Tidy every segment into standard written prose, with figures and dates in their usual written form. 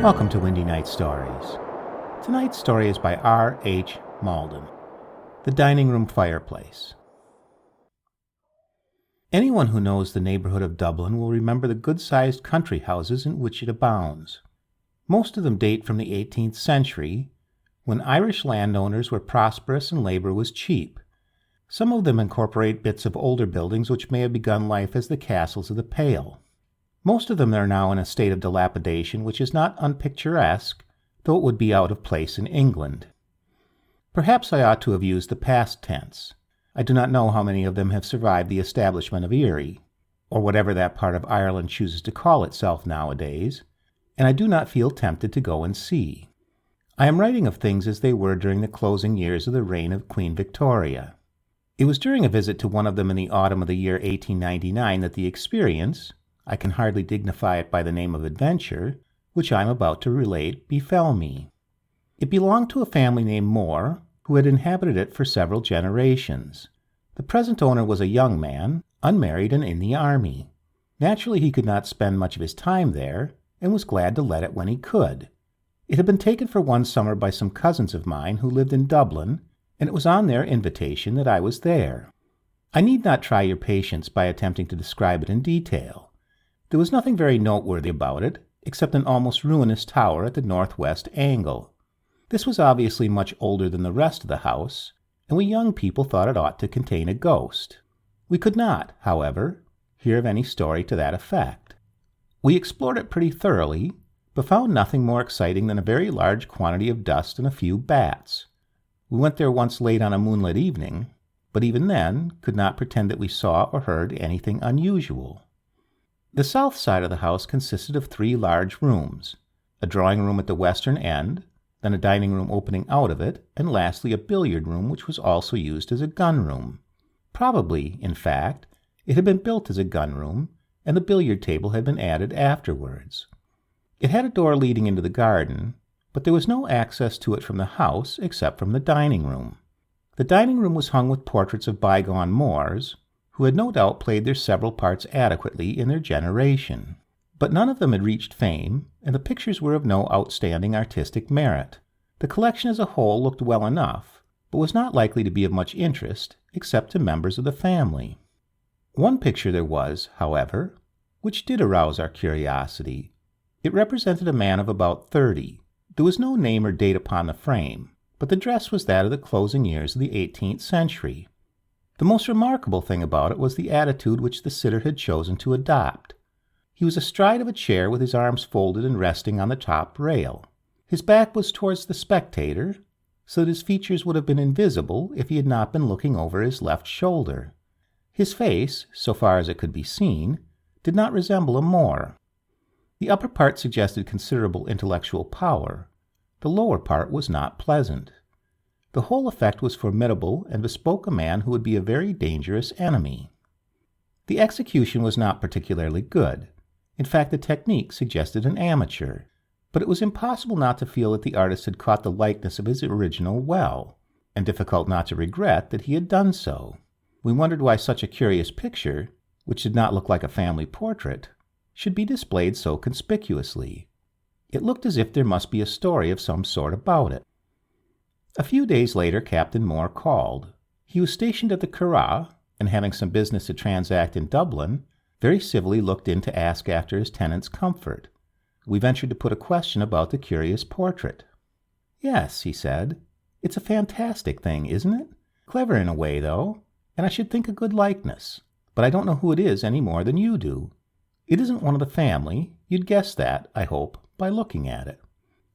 Welcome to Windy Night Stories. Tonight's story is by R. H. Malden, The Dining Room Fireplace. Anyone who knows the neighborhood of Dublin will remember the good-sized country houses in which it abounds. Most of them date from the 18th century, when Irish landowners were prosperous and labor was cheap. Some of them incorporate bits of older buildings which may have begun life as the castles of the Pale. Most of them are now in a state of dilapidation which is not unpicturesque, though it would be out of place in England. Perhaps I ought to have used the past tense. I do not know how many of them have survived the establishment of Erie, or whatever that part of Ireland chooses to call itself nowadays, and I do not feel tempted to go and see. I am writing of things as they were during the closing years of the reign of Queen Victoria. It was during a visit to one of them in the autumn of the year 1899 that the experience, I can hardly dignify it by the name of adventure, which I am about to relate, befell me. It belonged to a family named Moore, who had inhabited it for several generations. The present owner was a young man, unmarried and in the army. Naturally, he could not spend much of his time there, and was glad to let it when he could. It had been taken for one summer by some cousins of mine who lived in Dublin, and it was on their invitation that I was there. I need not try your patience by attempting to describe it in detail. There was nothing very noteworthy about it, except an almost ruinous tower at the northwest angle. This was obviously much older than the rest of the house, and we young people thought it ought to contain a ghost. We could not, however, hear of any story to that effect. We explored it pretty thoroughly, but found nothing more exciting than a very large quantity of dust and a few bats. We went there once late on a moonlit evening, but even then could not pretend that we saw or heard anything unusual. The south side of the house consisted of 3 large rooms, a drawing room at the western end, then a dining room opening out of it, and lastly a billiard room which was also used as a gun room. Probably, in fact, it had been built as a gun room, and the billiard table had been added afterwards. It had a door leading into the garden, but there was no access to it from the house except from the dining room. The dining room was hung with portraits of bygone Moors, who had no doubt played their several parts adequately in their generation. But none of them had reached fame, and the pictures were of no outstanding artistic merit. The collection as a whole looked well enough, but was not likely to be of much interest, except to members of the family. One picture there was, however, which did arouse our curiosity. It represented a man of about 30. There was no name or date upon the frame, but the dress was that of the closing years of the 18th century. The most remarkable thing about it was the attitude which the sitter had chosen to adopt. He was astride of a chair with his arms folded and resting on the top rail. His back was towards the spectator, so that his features would have been invisible if he had not been looking over his left shoulder. His face, so far as it could be seen, did not resemble a Moor. The upper part suggested considerable intellectual power. The lower part was not pleasant. The whole effect was formidable and bespoke a man who would be a very dangerous enemy. The execution was not particularly good. In fact, the technique suggested an amateur, but it was impossible not to feel that the artist had caught the likeness of his original well, and difficult not to regret that he had done so. We wondered why such a curious picture, which did not look like a family portrait, should be displayed so conspicuously. It looked as if there must be a story of some sort about it. A few days later Captain Moore called. He was stationed at the Curragh, and having some business to transact in Dublin, very civilly looked in to ask after his tenant's comfort. We ventured to put a question about the curious portrait. "Yes," he said, "it's a fantastic thing, isn't it? Clever in a way, though, and I should think a good likeness. But I don't know who it is any more than you do. It isn't one of the family. You'd guess that, I hope, by looking at it.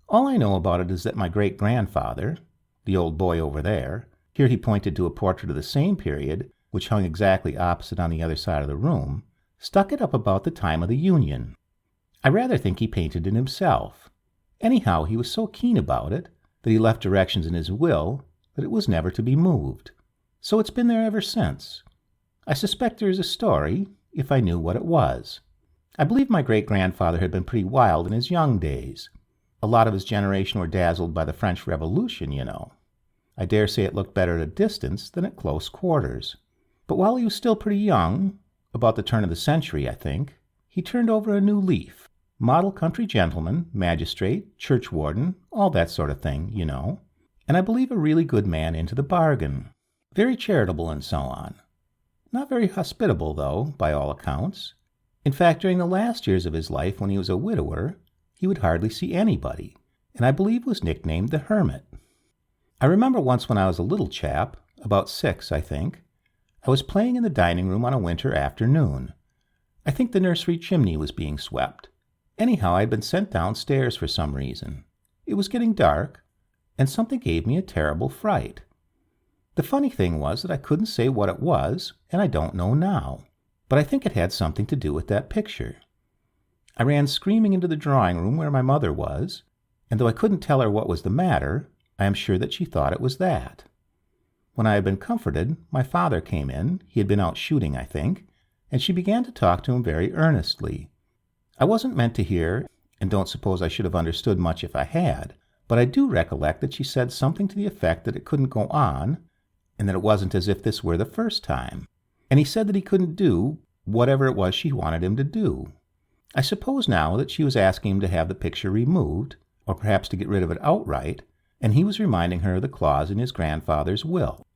All I know about it is that my great-grandfather, the old boy over there," here he pointed to a portrait of the same period, which hung exactly opposite on the other side of the room, "stuck it up about the time of the Union. I rather think he painted it himself. Anyhow, he was so keen about it that he left directions in his will that it was never to be moved. So it's been there ever since. I suspect there is a story, if I knew what it was. I believe my great-grandfather had been pretty wild in his young days. A lot of his generation were dazzled by the French Revolution, you know. I dare say it looked better at a distance than at close quarters. But while he was still pretty young, about the turn of the century, I think, he turned over a new leaf. Model country gentleman, magistrate, churchwarden, all that sort of thing, you know. And I believe a really good man into the bargain. Very charitable and so on. Not very hospitable, though, by all accounts. In fact, during the last years of his life, when he was a widower, he would hardly see anybody, and I believe was nicknamed the Hermit. I remember once when I was a little chap, about 6, I think, I was playing in the dining room on a winter afternoon. I think the nursery chimney was being swept. Anyhow, I had been sent downstairs for some reason. It was getting dark, and something gave me a terrible fright. The funny thing was that I couldn't say what it was, and I don't know now, but I think it had something to do with that picture. I ran screaming into the drawing room where my mother was, and though I couldn't tell her what was the matter, I am sure that she thought it was that. When I had been comforted, my father came in. He had been out shooting, I think, and she began to talk to him very earnestly. I wasn't meant to hear, and don't suppose I should have understood much if I had, but I do recollect that she said something to the effect that it couldn't go on, and that it wasn't as if this were the first time. And he said that he couldn't do whatever it was she wanted him to do. I suppose now that she was asking him to have the picture removed, or perhaps to get rid of it outright, and he was reminding her of the clause in his grandfather's will.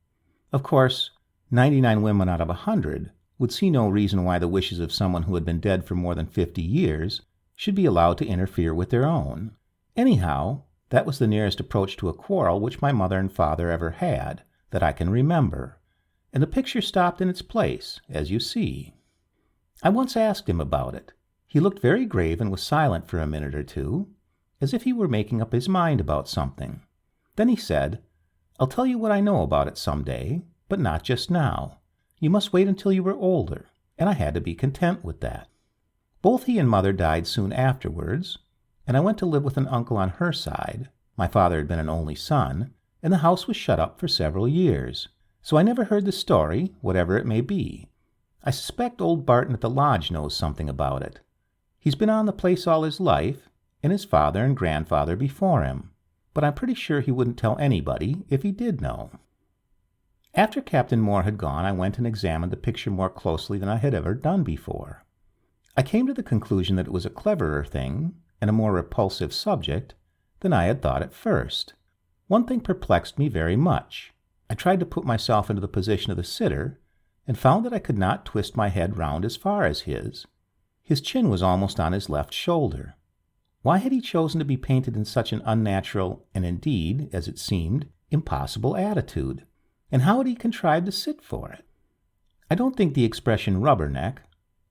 Of course, 99 women out of 100 would see no reason why the wishes of someone who had been dead for more than 50 years should be allowed to interfere with their own. Anyhow, that was the nearest approach to a quarrel which my mother and father ever had, that I can remember, and the picture stopped in its place, as you see. I once asked him about it. He looked very grave and was silent for a minute or two, as if he were making up his mind about something. Then he said, "I'll tell you what I know about it some day, but not just now. You must wait until you were older," and I had to be content with that. Both he and mother died soon afterwards, and I went to live with an uncle on her side. My father had been an only son, and the house was shut up for several years, so I never heard the story, whatever it may be. I suspect old Barton at the lodge knows something about it. He's been on the place all his life, and his father and grandfather before him, but I'm pretty sure he wouldn't tell anybody if he did know. After Captain Moore had gone, I went and examined the picture more closely than I had ever done before. I came to the conclusion that it was a cleverer thing and a more repulsive subject than I had thought at first. One thing perplexed me very much. I tried to put myself into the position of the sitter, and found that I could not twist my head round as far as his. His chin was almost on his left shoulder. Why had he chosen to be painted in such an unnatural, and indeed, as it seemed, impossible attitude? And how had he contrived to sit for it? I don't think the expression rubberneck,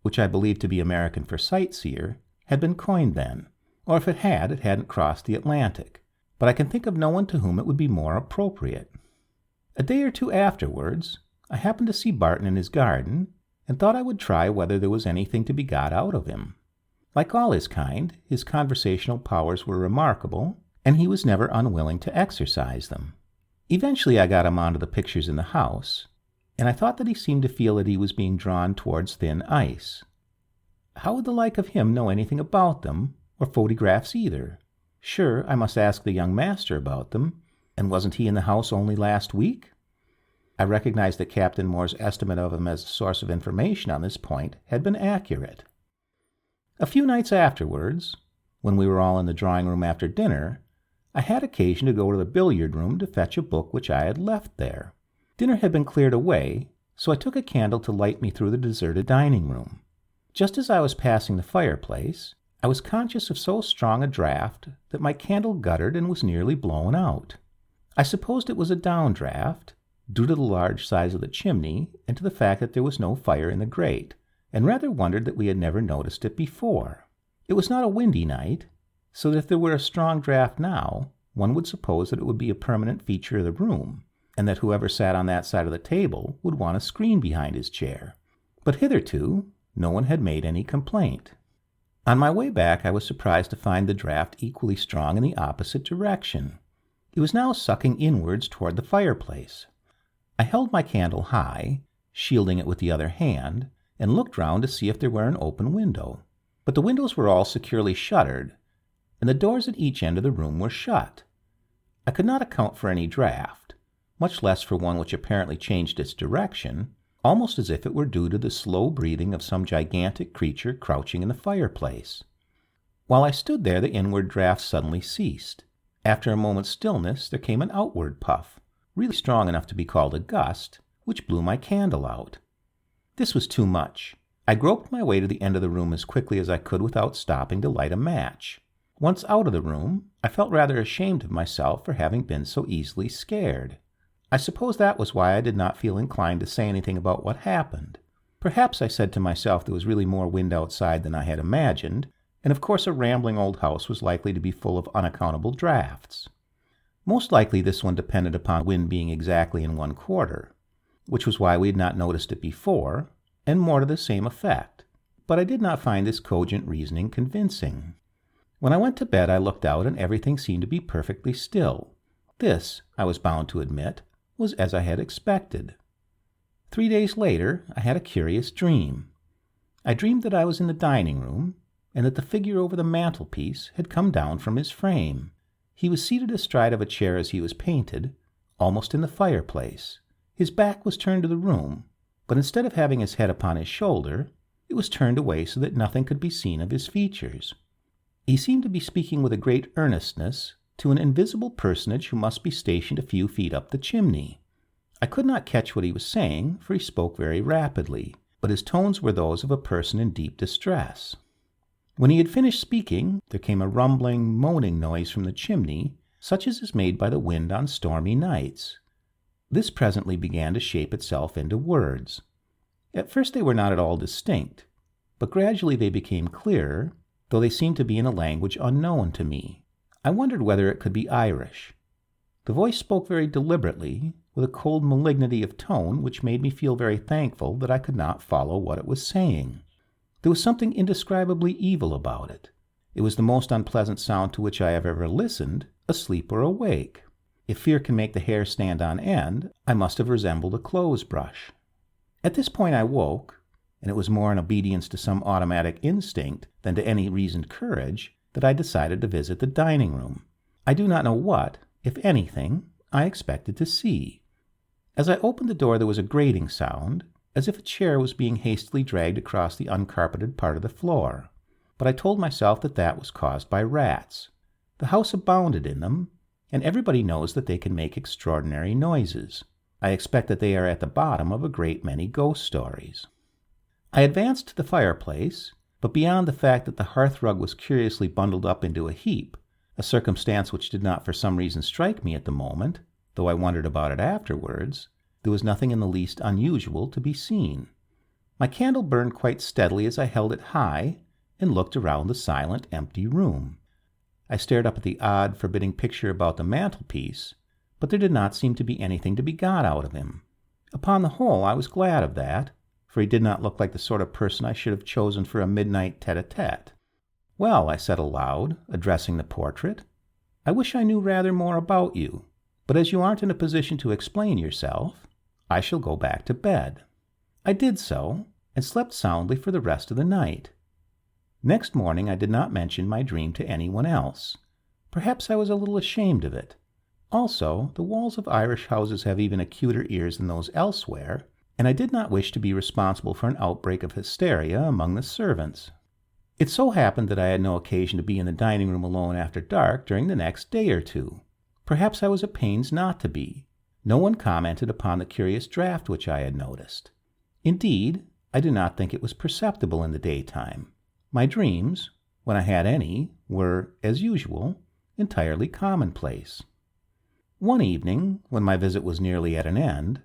which I believe to be American for sightseer, had been coined then, or if it had, it hadn't crossed the Atlantic, but I can think of no one to whom it would be more appropriate. A day or two afterwards, I happened to see Barton in his garden, and thought I would try whether there was anything to be got out of him. Like all his kind, his conversational powers were remarkable, and he was never unwilling to exercise them. Eventually I got him onto the pictures in the house, and I thought that he seemed to feel that he was being drawn towards thin ice. How would the like of him know anything about them, or photographs either? Sure, I must ask the young master about them, and wasn't he in the house only last week? I recognized that Captain Moore's estimate of him as a source of information on this point had been accurate. A few nights afterwards, when we were all in the drawing room after dinner, I had occasion to go to the billiard room to fetch a book which I had left there. Dinner had been cleared away, so I took a candle to light me through the deserted dining room. Just as I was passing the fireplace, I was conscious of so strong a draught that my candle guttered and was nearly blown out. I supposed it was a downdraft, due to the large size of the chimney and to the fact that there was no fire in the grate, and rather wondered that we had never noticed it before. It was not a windy night, so that if there were a strong draught now, one would suppose that it would be a permanent feature of the room, and that whoever sat on that side of the table would want a screen behind his chair. But hitherto, no one had made any complaint. On my way back, I was surprised to find the draught equally strong in the opposite direction. It was now sucking inwards toward the fireplace. I held my candle high, shielding it with the other hand, and looked round to see if there were an open window. But the windows were all securely shuttered, and the doors at each end of the room were shut. I could not account for any draught, much less for one which apparently changed its direction, almost as if it were due to the slow breathing of some gigantic creature crouching in the fireplace. While I stood there, the inward draft suddenly ceased. After a moment's stillness, there came an outward puff, really strong enough to be called a gust, which blew my candle out. This was too much. I groped my way to the end of the room as quickly as I could without stopping to light a match. Once out of the room, I felt rather ashamed of myself for having been so easily scared. I suppose that was why I did not feel inclined to say anything about what happened. Perhaps I said to myself there was really more wind outside than I had imagined, and of course a rambling old house was likely to be full of unaccountable drafts. Most likely this one depended upon wind being exactly in one quarter, which was why we had not noticed it before, and more to the same effect. But I did not find this cogent reasoning convincing. When I went to bed, I looked out and everything seemed to be perfectly still. This, I was bound to admit, was as I had expected. 3 days later, I had a curious dream. I dreamed that I was in the dining room, and that the figure over the mantelpiece had come down from his frame. He was seated astride of a chair as he was painted, almost in the fireplace. His back was turned to the room, but instead of having his head upon his shoulder, it was turned away so that nothing could be seen of his features. He seemed to be speaking with a great earnestness to an invisible personage who must be stationed a few feet up the chimney. I could not catch what he was saying, for he spoke very rapidly, but his tones were those of a person in deep distress. When he had finished speaking, there came a rumbling, moaning noise from the chimney, such as is made by the wind on stormy nights. This presently began to shape itself into words. At first they were not at all distinct, but gradually they became clearer, though they seemed to be in a language unknown to me. I wondered whether it could be Irish. The voice spoke very deliberately, with a cold malignity of tone which made me feel very thankful that I could not follow what it was saying. There was something indescribably evil about it. It was the most unpleasant sound to which I have ever listened, asleep or awake. If fear can make the hair stand on end, I must have resembled a clothes brush. At this point I woke, and it was more in obedience to some automatic instinct than to any reasoned courage that I decided to visit the dining room. I do not know what, if anything, I expected to see. As I opened the door there was a grating sound, as if a chair was being hastily dragged across the uncarpeted part of the floor. But I told myself that that was caused by rats. The house abounded in them, and everybody knows that they can make extraordinary noises. I expect that they are at the bottom of a great many ghost stories. I advanced to the fireplace, but beyond the fact that the hearthrug was curiously bundled up into a heap, a circumstance which did not for some reason strike me at the moment, though I wondered about it afterwards, there was nothing in the least unusual to be seen. My candle burned quite steadily as I held it high and looked around the silent, empty room. I stared up at the odd, forbidding picture about the mantelpiece, but there did not seem to be anything to be got out of him. Upon the whole, I was glad of that, for he did not look like the sort of person I should have chosen for a midnight tete-a-tete. "Well," I said aloud, addressing the portrait, "I wish I knew rather more about you, but as you aren't in a position to explain yourself, I shall go back to bed." I did so, and slept soundly for the rest of the night. Next morning I did not mention my dream to anyone else. Perhaps I was a little ashamed of it. Also, the walls of Irish houses have even acuter ears than those elsewhere, and I did not wish to be responsible for an outbreak of hysteria among the servants. It so happened that I had no occasion to be in the dining room alone after dark during the next day or two. Perhaps I was at pains not to be. No one commented upon the curious draught which I had noticed. Indeed, I do not think it was perceptible in the daytime. My dreams, when I had any, were, as usual, entirely commonplace. One evening, when my visit was nearly at an end,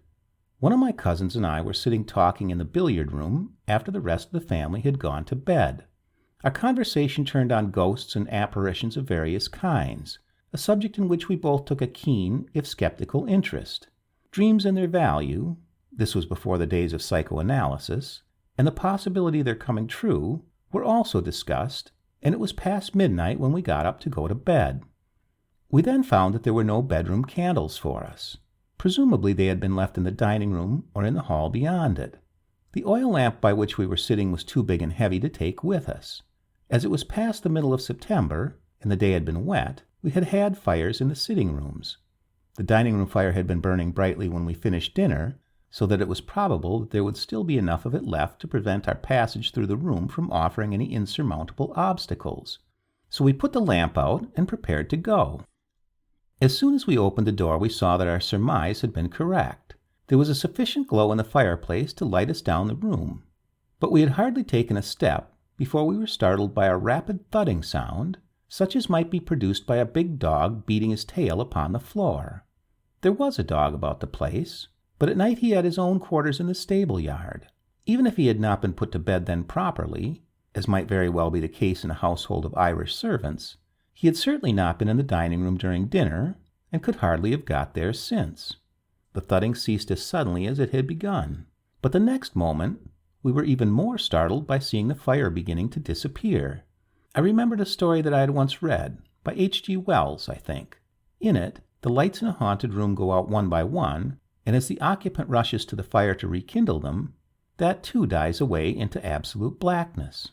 one of my cousins and I were sitting talking in the billiard room after the rest of the family had gone to bed. Our conversation turned on ghosts and apparitions of various kinds, a subject in which we both took a keen, if skeptical, interest. Dreams and their value, this was before the days of psychoanalysis, and the possibility of their coming true were also discussed, and it was past midnight when we got up to go to bed. We then found that there were no bedroom candles for us. Presumably they had been left in the dining room or in the hall beyond it. The oil lamp by which we were sitting was too big and heavy to take with us. As it was past the middle of September, and the day had been wet, we had had fires in the sitting rooms. The dining room fire had been burning brightly when we finished dinner, so that it was probable that there would still be enough of it left to prevent our passage through the room from offering any insurmountable obstacles. So we put the lamp out and prepared to go. As soon as we opened the door, we saw that our surmise had been correct. There was a sufficient glow in the fireplace to light us down the room. But we had hardly taken a step before we were startled by a rapid thudding sound, such as might be produced by a big dog beating his tail upon the floor. There was a dog about the place, but at night he had his own quarters in the stable yard. Even if he had not been put to bed then properly, as might very well be the case in a household of Irish servants, he had certainly not been in the dining room during dinner, and could hardly have got there since. The thudding ceased as suddenly as it had begun, but the next moment we were even more startled by seeing the fire beginning to disappear. I remembered a story that I had once read, by H.G. Wells, I think. In it, the lights in a haunted room go out one by one, and as the occupant rushes to the fire to rekindle them, that too dies away into absolute blackness.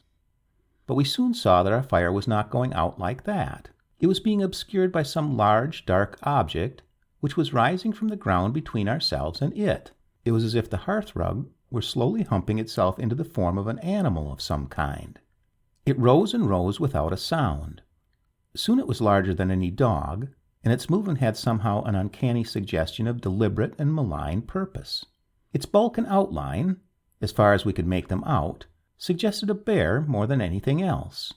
But we soon saw that our fire was not going out like that. It was being obscured by some large, dark object which was rising from the ground between ourselves and it. It was as if the hearthrug were slowly humping itself into the form of an animal of some kind. It rose and rose without a sound. Soon it was larger than any dog, and its movement had somehow an uncanny suggestion of deliberate and malign purpose. Its bulk and outline, as far as we could make them out, suggested a bear more than anything else.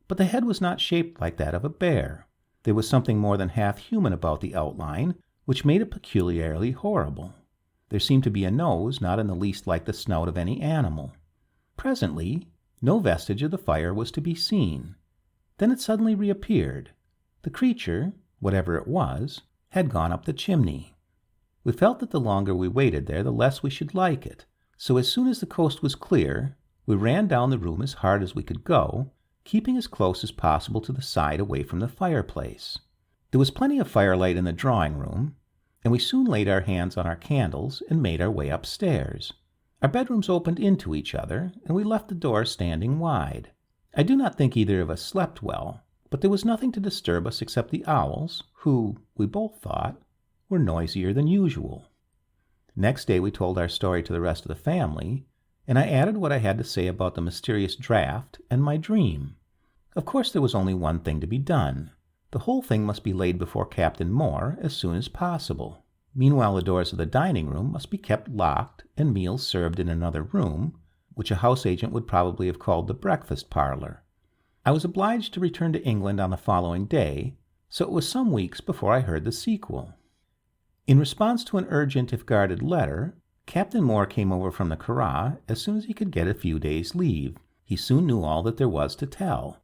But the head was not shaped like that of a bear. There was something more than half human about the outline, which made it peculiarly horrible. There seemed to be a nose not in the least like the snout of any animal. Presently, no vestige of the fire was to be seen. Then it suddenly reappeared. The creature, whatever it was, had gone up the chimney. We felt that the longer we waited there, the less we should like it. So as soon as the coast was clear, we ran down the room as hard as we could go, keeping as close as possible to the side away from the fireplace. There was plenty of firelight in the drawing-room, and we soon laid our hands on our candles and made our way upstairs. Our bedrooms opened into each other, and we left the door standing wide. I do not think either of us slept well, but there was nothing to disturb us except the owls, who, we both thought, were noisier than usual. Next day we told our story to the rest of the family, and I added what I had to say about the mysterious draught and my dream. Of course there was only one thing to be done. The whole thing must be laid before Captain Moore as soon as possible. Meanwhile the doors of the dining room must be kept locked and meals served in another room, which a house agent would probably have called the breakfast parlor. I was obliged to return to England on the following day, so it was some weeks before I heard the sequel. In response to an urgent if guarded letter, Captain Moore came over from the Curragh as soon as he could get a few days' leave. He soon knew all that there was to tell.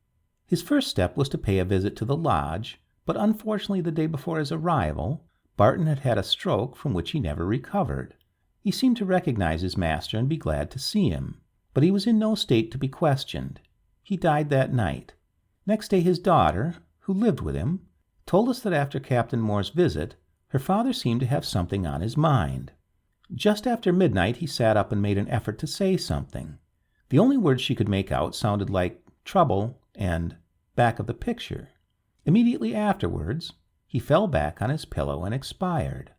His first step was to pay a visit to the lodge, but unfortunately the day before his arrival, Barton had had a stroke from which he never recovered. He seemed to recognize his master and be glad to see him, but he was in no state to be questioned. He died that night. Next day his daughter, who lived with him, told us that after Captain Moore's visit, her father seemed to have something on his mind. Just after midnight he sat up and made an effort to say something. The only words she could make out sounded like trouble and back of the picture. Immediately afterwards, he fell back on his pillow and expired.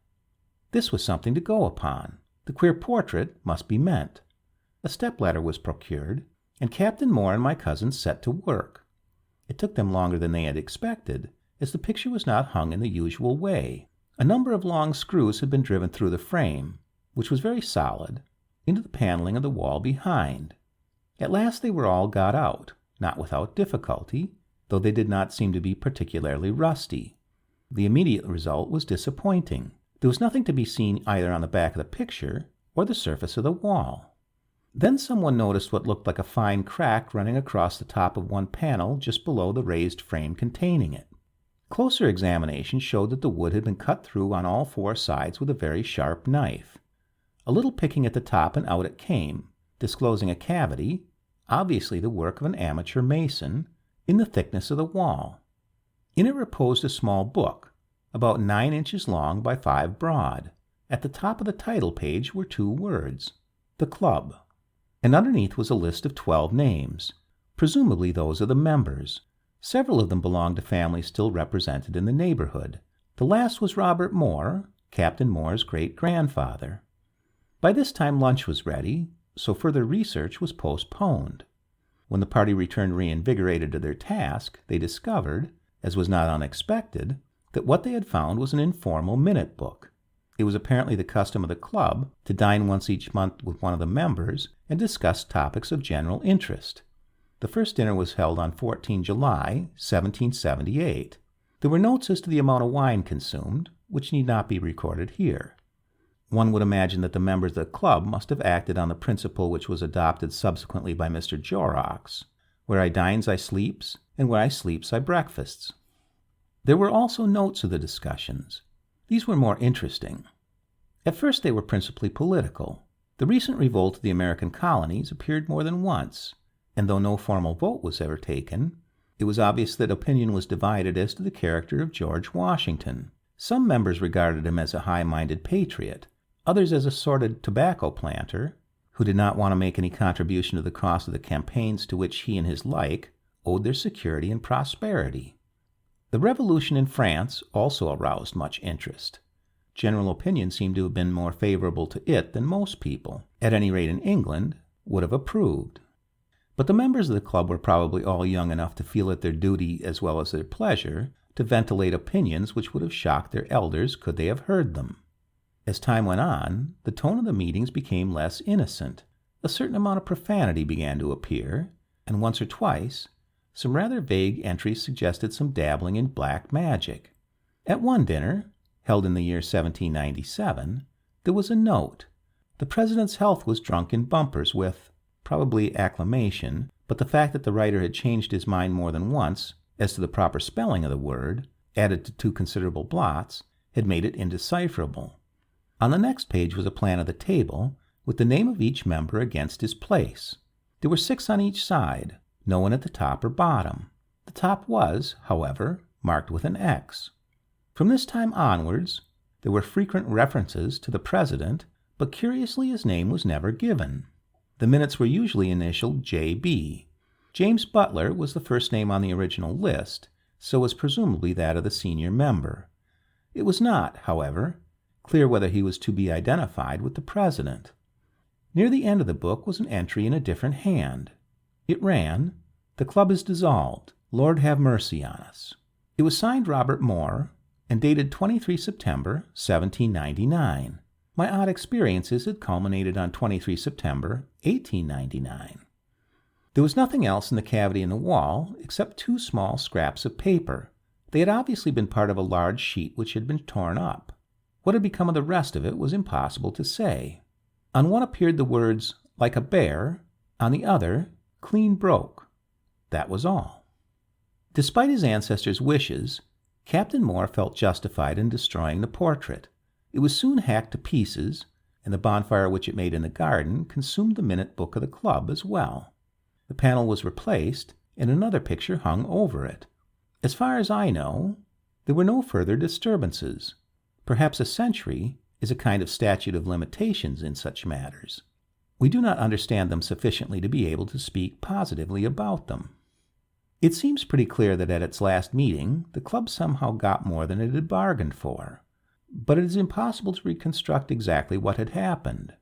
This was something to go upon. The queer portrait must be meant. A step-ladder was procured, and Captain Moore and my cousins set to work. It took them longer than they had expected, as the picture was not hung in the usual way. A number of long screws had been driven through the frame, which was very solid, into the paneling of the wall behind. At last they were all got out, not without difficulty, though they did not seem to be particularly rusty. The immediate result was disappointing. There was nothing to be seen either on the back of the picture or the surface of the wall. Then someone noticed what looked like a fine crack running across the top of one panel just below the raised frame containing it. Closer examination showed that the wood had been cut through on all four sides with a very sharp knife. A little picking at the top and out it came, disclosing a cavity, obviously the work of an amateur mason, in the thickness of the wall. In it reposed a small book, about 9 inches long by 5 broad. At the top of the title page were 2 words, "The Club," and underneath was a list of 12 names, presumably those of the members. Several of them belonged to families still represented in the neighborhood. The last was Robert Moore, Captain Moore's great-grandfather. By this time lunch was ready, so further research was postponed. When the party returned reinvigorated to their task, they discovered, as was not unexpected, that what they had found was an informal minute book. It was apparently the custom of the club to dine once each month with one of the members and discuss topics of general interest. The first dinner was held on 14 July, 1778. There were notes as to the amount of wine consumed, which need not be recorded here. One would imagine that the members of the club must have acted on the principle which was adopted subsequently by Mr. Jorrocks, where I dines I sleeps, and where I sleeps I breakfasts. There were also notes of the discussions. These were more interesting. At first they were principally political. The recent revolt of the American colonies appeared more than once, and though no formal vote was ever taken, it was obvious that opinion was divided as to the character of George Washington. Some members regarded him as a high-minded patriot, others as a sordid tobacco planter, who did not want to make any contribution to the cost of the campaigns to which he and his like owed their security and prosperity. The revolution in France also aroused much interest. General opinion seemed to have been more favorable to it than most people, at any rate in England, would have approved. But the members of the club were probably all young enough to feel it their duty as well as their pleasure to ventilate opinions which would have shocked their elders could they have heard them. As time went on, the tone of the meetings became less innocent. A certain amount of profanity began to appear, and once or twice, some rather vague entries suggested some dabbling in black magic. At one dinner, held in the year 1797, there was a note. The president's health was drunk in bumpers with, probably acclamation, but the fact that the writer had changed his mind more than once as to the proper spelling of the word, added to 2 considerable blots, had made it indecipherable. On the next page was a plan of the table, with the name of each member against his place. There were 6 on each side, no one at the top or bottom. The top was, however, marked with an X. From this time onwards, there were frequent references to the president, but curiously his name was never given. The minutes were usually initialed J.B. James Butler was the first name on the original list, so was presumably that of the senior member. It was not, however, clear whether he was to be identified with the president. Near the end of the book was an entry in a different hand. It ran, "The club is dissolved. Lord have mercy on us." It was signed Robert Moore and dated 23 September, 1799. My odd experiences had culminated on 23 September, 1899. There was nothing else in the cavity in the wall except 2 small scraps of paper. They had obviously been part of a large sheet which had been torn up. What had become of the rest of it was impossible to say. On one appeared the words, "like a bear," on the other, "clean broke." That was all. Despite his ancestors' wishes, Captain Moore felt justified in destroying the portrait. It was soon hacked to pieces, and the bonfire which it made in the garden consumed the minute book of the club as well. The panel was replaced, and another picture hung over it. As far as I know, there were no further disturbances. Perhaps a century is a kind of statute of limitations in such matters. We do not understand them sufficiently to be able to speak positively about them. It seems pretty clear that at its last meeting, the club somehow got more than it had bargained for. But it is impossible to reconstruct exactly what had happened.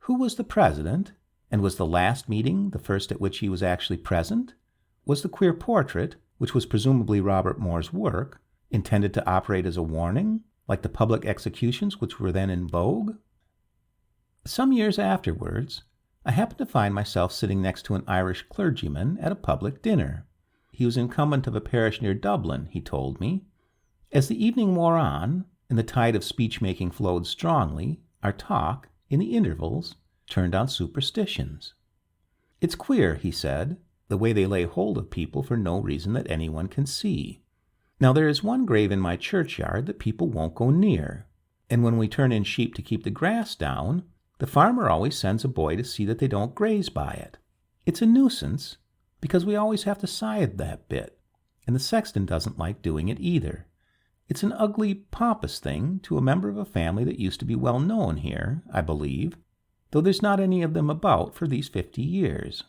Who was the president? And was the last meeting the first at which he was actually present? Was the queer portrait, which was presumably Robert Moore's work, intended to operate as a warning, like the public executions which were then in vogue? Some years afterwards, I happened to find myself sitting next to an Irish clergyman at a public dinner. He was incumbent of a parish near Dublin, he told me. As the evening wore on, and the tide of speech-making flowed strongly, our talk, in the intervals, turned on superstitions. "It's queer," he said, "the way they lay hold of people for no reason that anyone can see. Now there is one grave in my churchyard that people won't go near, and when we turn in sheep to keep the grass down, the farmer always sends a boy to see that they don't graze by it. It's a nuisance, because we always have to scythe that bit, and the sexton doesn't like doing it either. It's an ugly, pompous thing to a member of a family that used to be well known here, I believe, though there's not any of them about for these 50 years.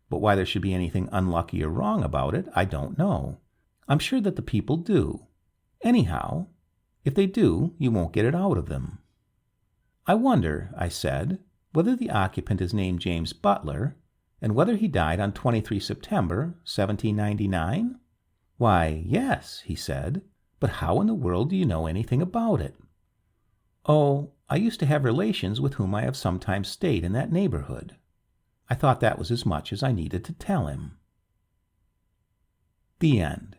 But why there should be anything unlucky or wrong about it, I don't know. I'm sure that the people do. Anyhow, if they do, you won't get it out of them." "I wonder," I said, "whether the occupant is named James Butler, and whether he died on 23 September, 1799? Why, yes, he said, but how in the world do you know anything about it? Oh, I used to have relations with whom I have sometimes stayed in that neighborhood. I thought that was as much as I needed to tell him. The end.